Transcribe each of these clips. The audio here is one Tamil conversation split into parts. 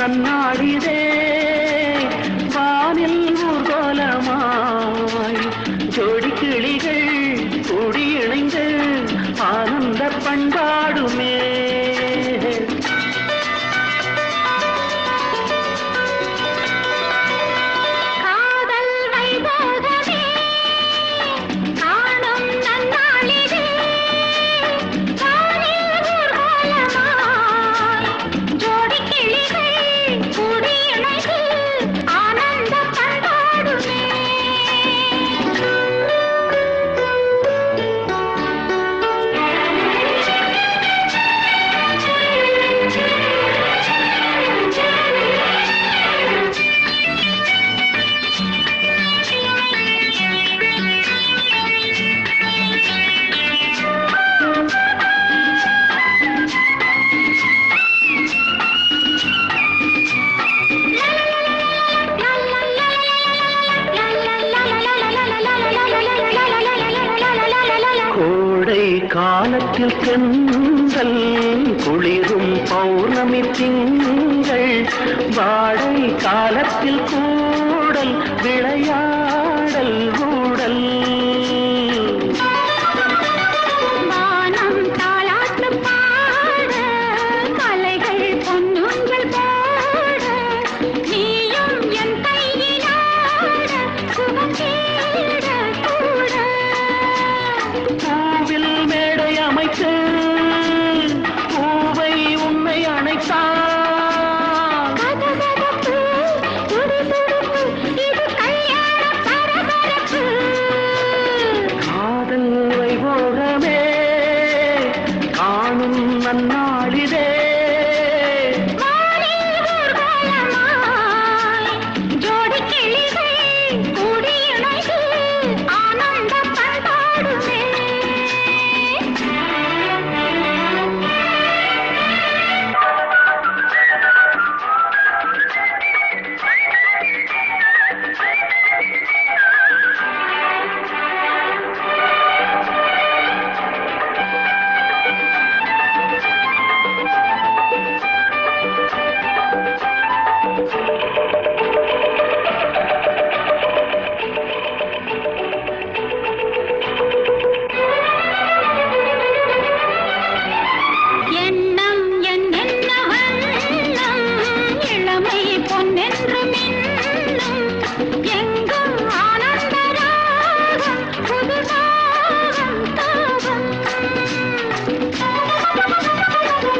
நன்னாளிதே வானில் ஊர்கோலமாய் ஜோடி கிளிகள் கூடி இணைந்து ஆனந்த பண்பாடுமே. காலத்தில் தென்றல் குளிரும் பௌர்ணமி திங்கள் வாடை காலத்தில் கூடல் விளையாடல் ஊடல் பூவை உன்னை அணைத்தான் காதல் வைபோகமே காணும் நன்னாளிதே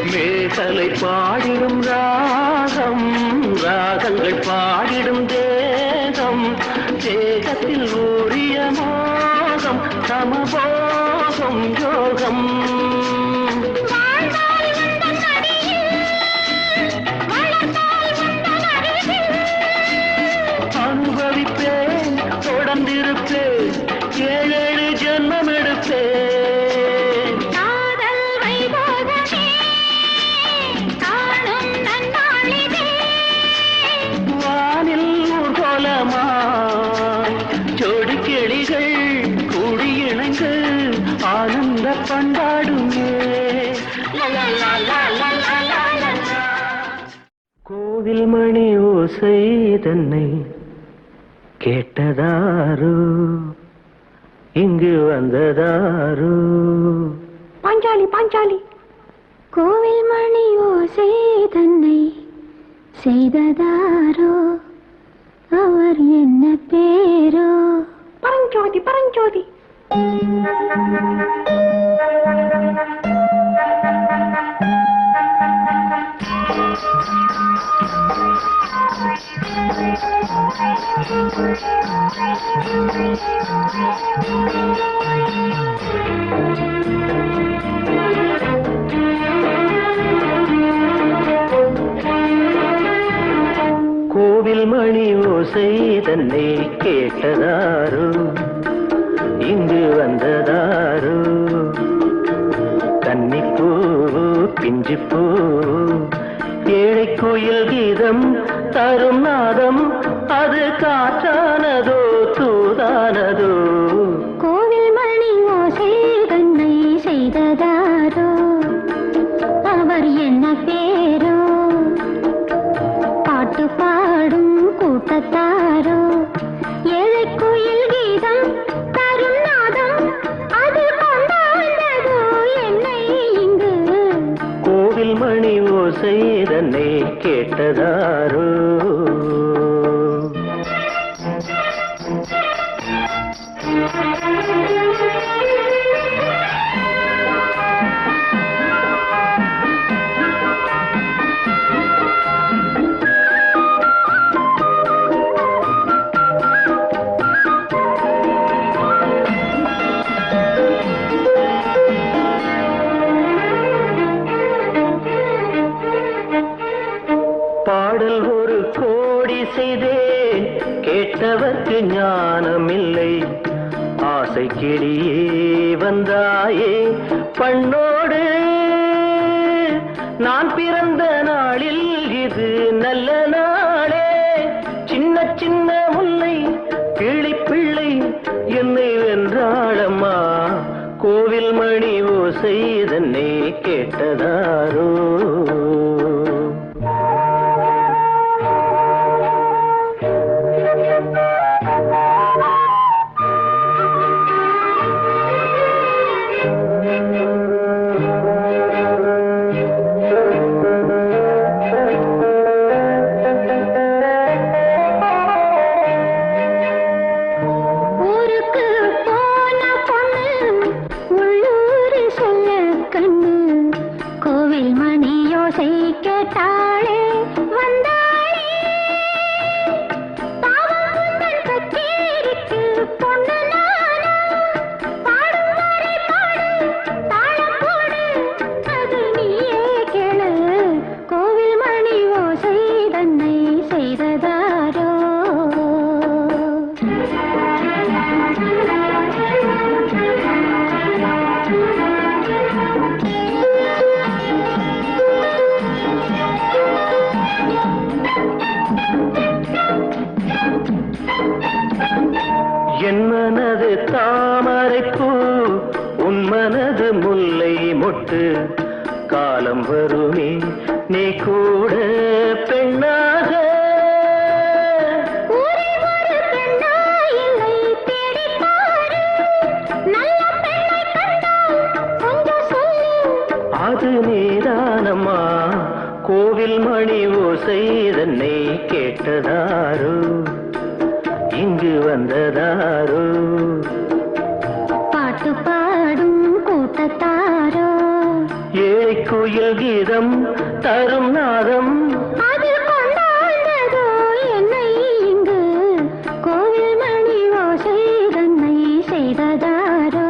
மேகலை பாடிடும் ராகம் ராகங்கள் பாடிடும் தேகம் தேகத்தில் ஊறிய மோகம் சமபோகம் யோகம் அனுபவிப்பேன் தொடர்ந்திருப்பேன் ஏழேழு ஜென்மம் எடுப்பேன் ஜோடி கிளிகள் கூடி இணைந்து ஆனந்த பண்பாடுமே. கோவில் மணி ஓசை தன்னை கேட்டதாரோ இங்கு வந்ததாரோ பாஞ்சாலி பாஞ்சாலி கோவில் மணி ஓசை தன்னை செய்ததாரோ அவர் என்ன பேரோ பரஞ்சோதி பரஞ்சோதி கோவில் மணி ஓசை தன்னை கேட்டதாரோ இங்கு வந்ததாரோ கன்னிப்பூ பிஞ்சிப்பூ ஏழை கோயில் கீதம் தரும் நாதம் அது காற்றானதோ தூதானதோ கோவில் மணி ஓசை தன்னை செய்ததாரோ அவர் என்ன பேரோ கூட்டத்தாரோ ஏழை குயில் கீதம் தரும் நாதம் அது கொண்டாண்டதோ என்னை இங்கு கோவில் மணி ஓசை தன்னை கேட்டதாரோ பாடல் ஒரு கோடி செய்தேன் கேட்டவர்க்கு ஞானமில்லை ஆசை கிளியே வந்தாயே பண்ணோடு நான் பிறந்த நாளில் இது நல்ல நாளே சின்ன சின்ன முல்லை கிளிப்பிள்ளை என்னை வென்றாளம்மா கோவில் மணி ஓசை தன்னை கேட்டதாரோ என் மனது தாமரைப்பூ உன் மனது முல்லை மொட்டு காலம் வருமே நீ கூட பெண்ணாக அது நீதானம்மா கோவில் மணி ஓசை தன்னை கேட்டதாரோ இங்கு வந்ததாரோ பாட்டு பாடும் கூட்டத்தாரோ ஏழை குயில் கீதம் தரும் நாதம் அது கொண்டாண்டதோ என்னை இங்கு கோவில் மணி ஓசை தன்னை செய்ததாரோ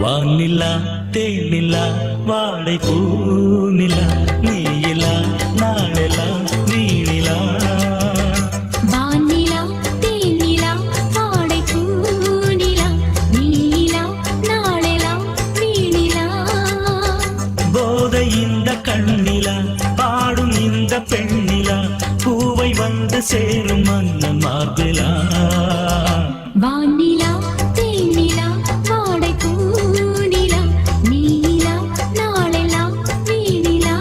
வானிலா தேனிலா வாடை பூநிலா நீலா நாளெல்லாம் நீனிலா வானிலா தேனிலா வாடை பூநிலா நீலா நாளெல்லாம் வீணிலா போதை இந்த கண்ணிலா பாடும் இந்த பெண்ணிலா பூவை வந்து சேரும் மன்னன் மார்பிலா வானிலா தேனிலா வாடை பூநிலா நீலா நாளெல்லாம் வீணிலா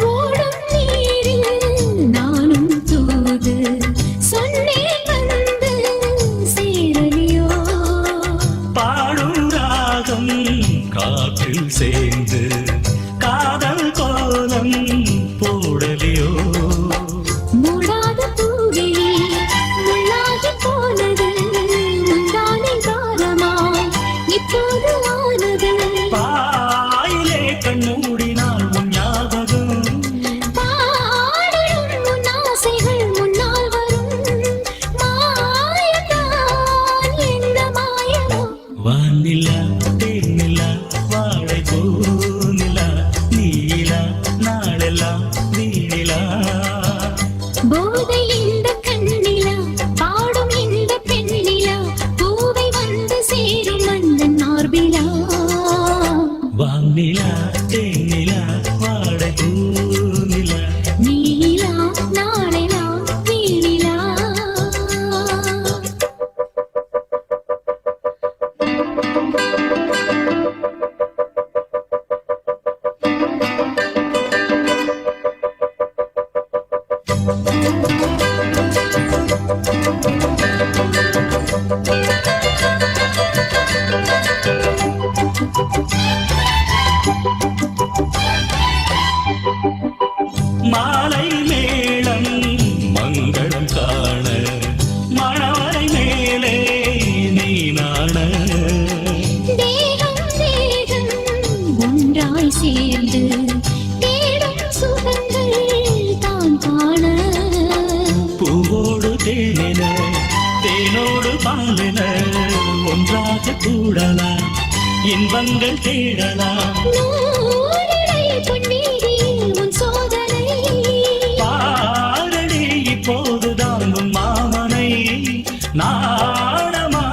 ஓடும் நீரில் நானும் தூது சொன்னேன் வந்து சேரலியோ பாடும் ராகம் காற்றில் சேர்ந்து காதல் கோலம் போடலியோ மூடாத பூவிழி முள்ளாகி போனது முந்தானை காலமாய் இப்போது ஆனது பாயிலே கண்மூடினால் உன் ஞாபகம் பாடிடும் உன் ஆசைகள் முன்னால் வரும் மாயத்தான் எந்த மாயமோ வானிலா தேனிலா வாழை பூநிலா நீலா நாளெல்லாம் வீணிலா போதை இந்த கண்ணிலா பாடும் இந்த பெண்ணிலா பூவை வந்து சேரும் மன்னன் மார்பிலா வானிலா தேனிலா வாழை பூநிலா நீலா நாளெல்லாம் வீணிலா மாலை மேளம் மங்களம் காண மணவரை மேலே நீ நாண தேகம் தேகம் ஒன்றாய் சேர்ந்து தேடும் சுகங்கள் தான் காண பூவோடு தேனின தேனோடு பாலின ஒன்றாக கூடலாம் இன்பங்கள் தேடலாம் நூலிழை பொன்மீதி உன் சோதனை பாரடி இப்போதுதான் உன் மாமனை நாணமா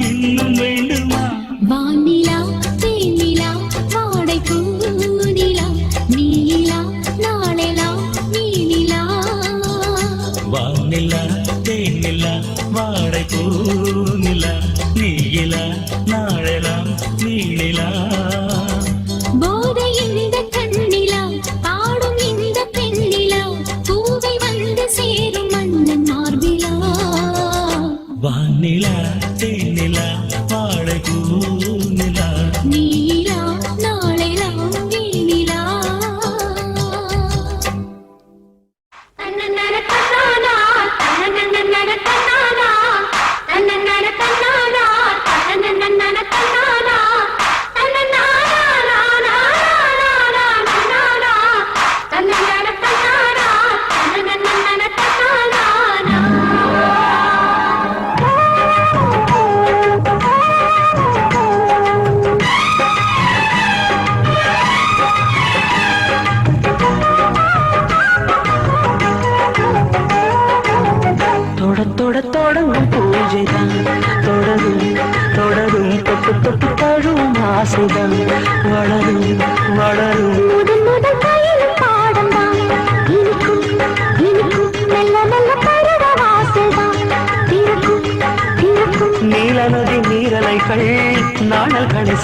இன்னும் வேண்டுமா வானிலா தேனிலா வாடை பூநிலா நீலா நாளெல்லாம் வீணிலா வானிலா தேனிலா வாடை பூநிலா நீலா நாளெல்லாம் நீனிலா போதை இந்த கண்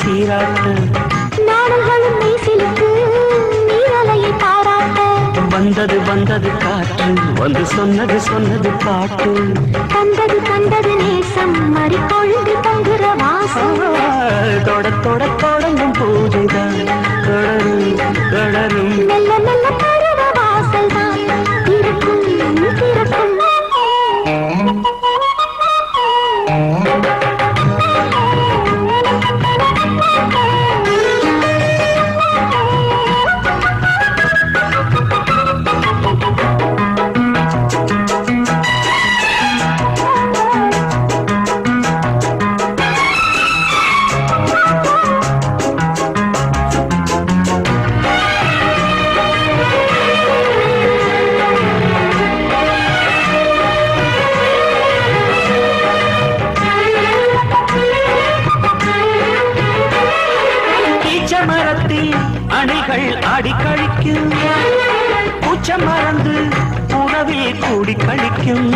சீராட்ட நாடுகளும் மெய்சிலுக்கு நீரலையை பாராட்ட வந்தது வந்தது காற்று வந்து சொன்னது சொன்னது பாட்டு கண்டது கண்டது நேசம் மறிக்கொழுந்து தங்குற வாசம் தொட தொட தொடங்கும் பூஜைதான் தொடரும் தொடரும் மெல்ல மெல்ல பருவ வாசல் தான் திறக்கும் திறக்கும் அணிகள் ஆடி கழிக்கும் உச்சம் மறந்து உறவில் கூடி கழிக்கும்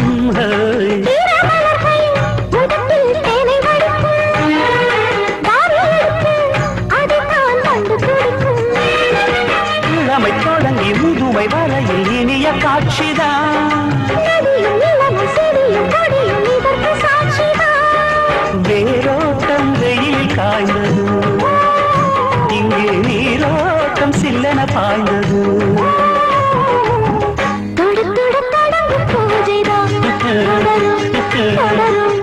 இளமை தொடங்கி முதுமை வரையில் இனிய காட்சிதான் வேரோட்டம் வெயில் காய்ந்தது இங்கே நீரோட்டம் சில்லென பாய்ந்தது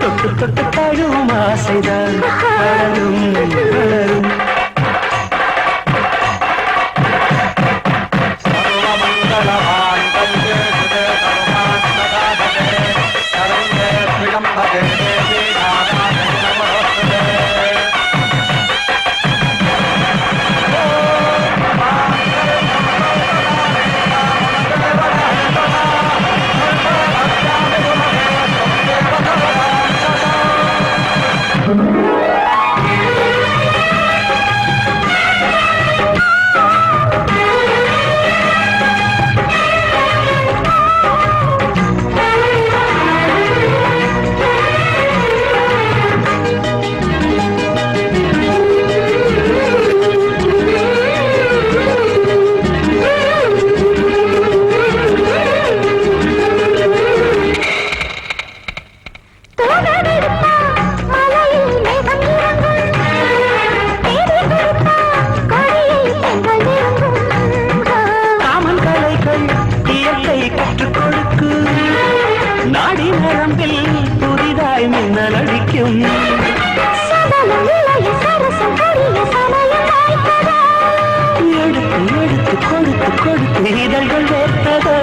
தொட்டு தொட்டு தழுவும் ஆசைதான் வளரும் வளரும் நாடி நரம்பில் புதிதாய் மின்னல் அடிக்கும் எடுத்து எடுத்து கொடுத்து கொடுத்து இதழ்கள் வேர்த்ததோ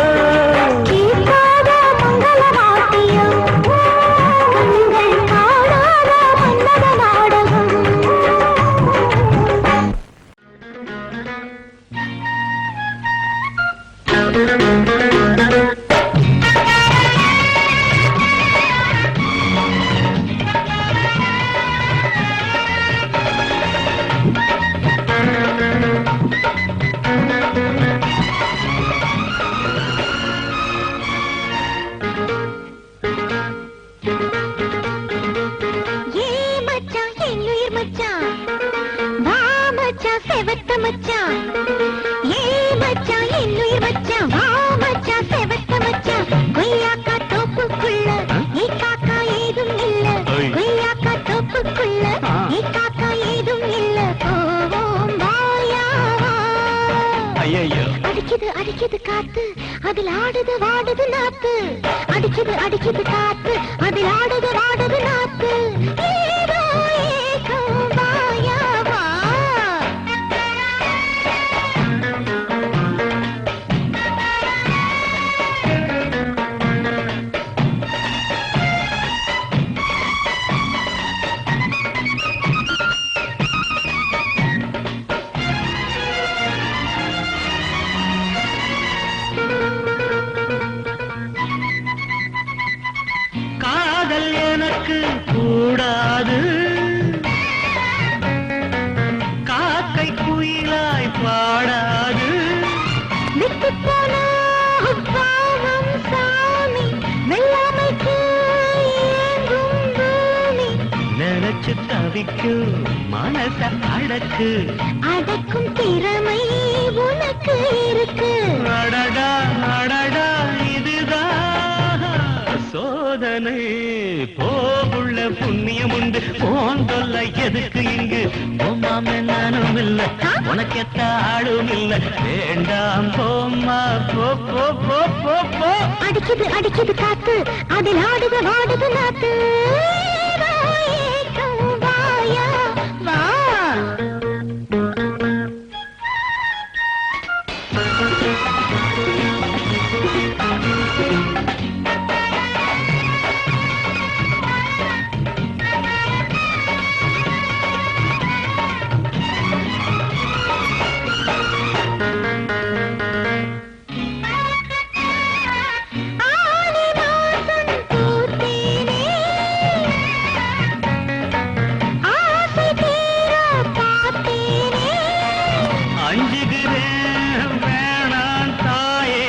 அடிக்குது காத்து அதில் ஆடுது வாடுது நாத்து அடிக்குது காத்து அதில் ஆடுது வாடுது நாத்து ஏதோ ஏகம் வாயாவா கூடாது காக்கை குயிலாய் பாடாது விட்டு போன பாவம் சாமி வெள்ளாமைக்கு ஏங்கும் பூமி நினைச்சு தவ கொதிக்கும் மனச அடக்கு அடக்கும் திறமை உனக்கு இருக்கு. அடடா அடடா இதுதான் சோதனை போகுள்ள புண்ணியம் உண்டு போன் தொல்ல எதுக்கு இங்கு போமாமே நானும் இல்ல உனக்கெத்த ஆளும் இல்ல வேண்டாம் போமா போ போ போ போ போ அடிக்குது அடிக்குது காத்து அதில் ஆடுது வாடுது நாத்து. வாயா வா அஞ்சுகிறேன் வேணாம் தாயே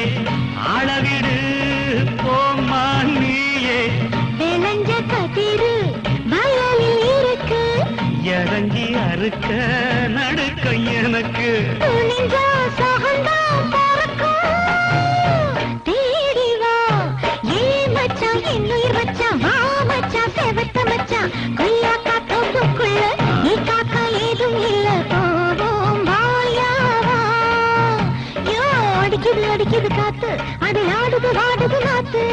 அளவிடு போமா நீயே விளைஞ்ச கதிரு வயலில் இருக்கு. இறங்கி அறுக்க நடுக்க எனக்கு துணிஞ்சா சகந்தான் பறக்கும். தேடி வா ஏ மச்சான் என்னுயிர் மச்சான் வா மச்சான் செவத்த மச்சான் கொய்யாக்கா தோப்புக்குள்ள நீ காக்கா ஏதும் இல்ல போவோம் வாயா வா. யோ அடிக்குது அடிக்குது காத்து அதில் ஆடுது வாடுது நாத்து.